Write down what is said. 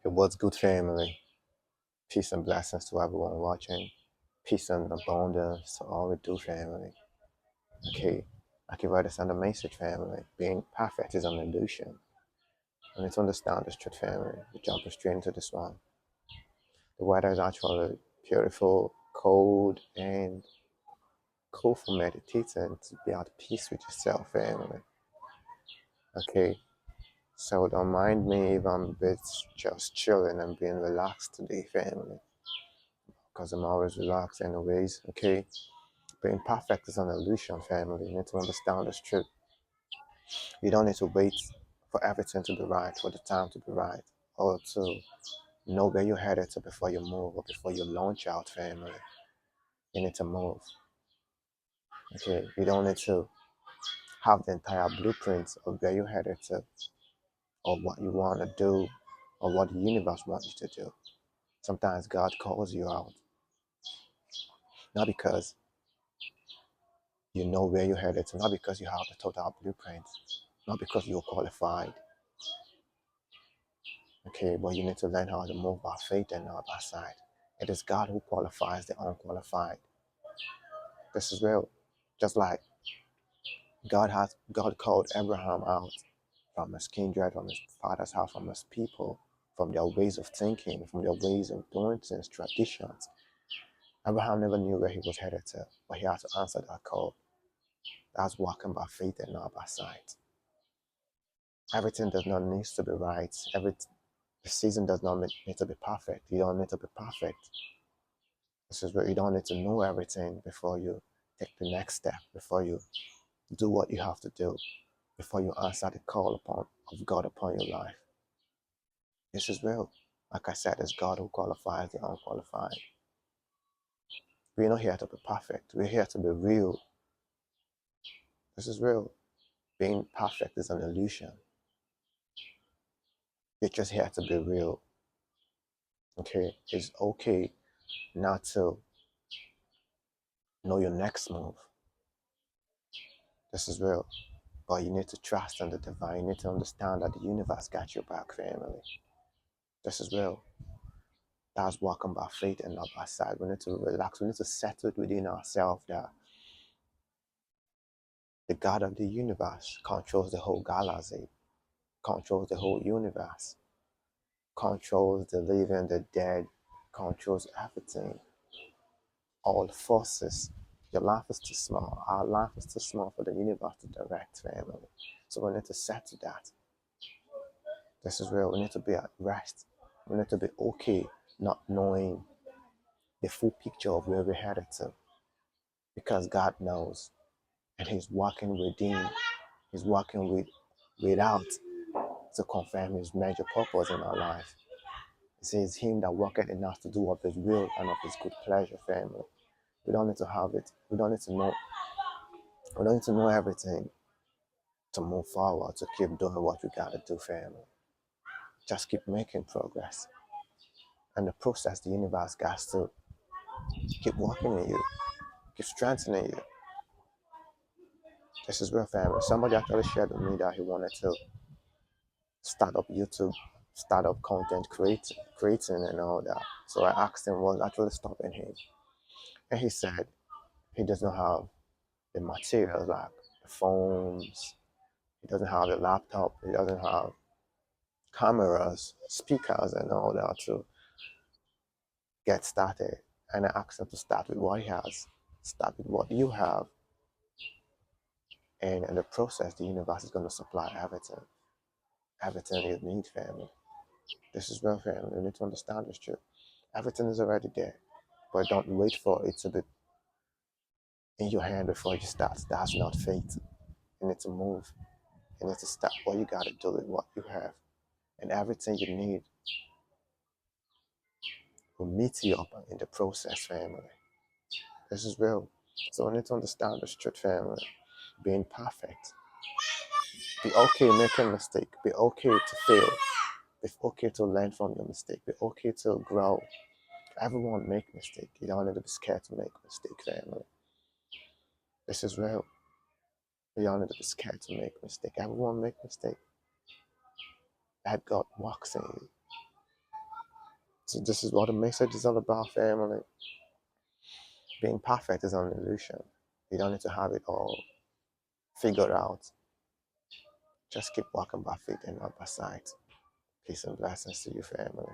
It was good, family. Peace and blessings to everyone watching. Peace and abundance to all we do, family. Okay, I can write this on the message, family. Being perfect is an illusion. I need to understand this truth, family. We jump straight into this one. The weather is actually beautiful, cold, and cool for meditating to be at peace with yourself, family. Okay, so don't mind me if I'm a bit just chilling and being relaxed today, family. Because I'm always relaxed anyways, okay? Being perfect is an illusion, family. You need to understand this truth. You don't need to wait for everything to be right, for the time to be right, or to know where you're headed to before you move or before you launch out, family. You need to move, okay? You don't need to have the entire blueprint of where you're headed to or what you want to do or what the universe wants you to do. Sometimes God calls you out, not because you know where you're headed to, not because you have the total blueprint, not because you're qualified, okay, but you need to learn how to move by faith and not by sight. It is God who qualifies the unqualified. This is real. Just like God called Abraham out from his kindred, from his father's house, from his people, from their ways of thinking, from their ways of doing things, traditions. Abraham never knew where he was headed to, but he had to answer that call. That's walking by faith and not by sight. Everything does not need to be right. The season does not need to be perfect. You don't need to be perfect. This is where you don't need to know everything before you take the next step, before you do what you have to do, before you answer the call of God upon your life. This is real. Like I said, it's God who qualifies the unqualified. We're not here to be perfect. We're here to be real. This is real. Being perfect is an illusion. You're just here to be real. Okay? It's okay not to know your next move. This is real. But you need to trust in the divine. You need to understand that the universe got your back, family. This is real. That's walking by faith and not by sight. We need to relax. We need to settle it within ourselves that the God of the universe controls the whole galaxy, controls the whole universe, controls the living, the dead, controls everything, all forces. Your life is too small. Our life is too small for the universe to direct, family. So we need to settle that. This is real. We need to be at rest. We need to be okay not knowing the full picture of where we're headed to. Because God knows. And He's working within. He's working without to confirm His major purpose in our life. It says, Him that worketh in us to do of His will and of His good pleasure, family. We don't need to have it. We don't need to know. We don't need to know everything to move forward, to keep doing what we gotta do, family. Just keep making progress. And the process, the universe got to keep working in you, keep strengthening you. This is real, family. Somebody actually shared with me that he wanted to start up YouTube, start up content creating and all that. So I asked him what's actually stopping him. And he said he doesn't have the materials like the phones, he doesn't have the laptop, he doesn't have cameras, speakers and all that to get started. And I asked him to start with what he has, start with what you have, and in the process the universe is going to supply everything you need, family. This is real, family. You need to understand this truth. Everything is already there, but don't wait for it to be in your hand before you start. That's not faith. You need to move. You need to start. What you got to do with what you have, and everything you need will meet you up in the process, family. This is real. So we need to understand this truth, family. Being perfect. Be okay making mistake. Be okay to fail. Be okay to learn from your mistake. Be okay to grow. Everyone make mistake. You don't need to be scared to make mistake, family. This is real. You don't need to be scared to make mistake. Everyone make mistake. That God works in you. So this is what the message is all about, family. Being perfect is an illusion. You don't need to have it all figured out. Just keep walking by faith and not by sight. Peace and blessings to you, family.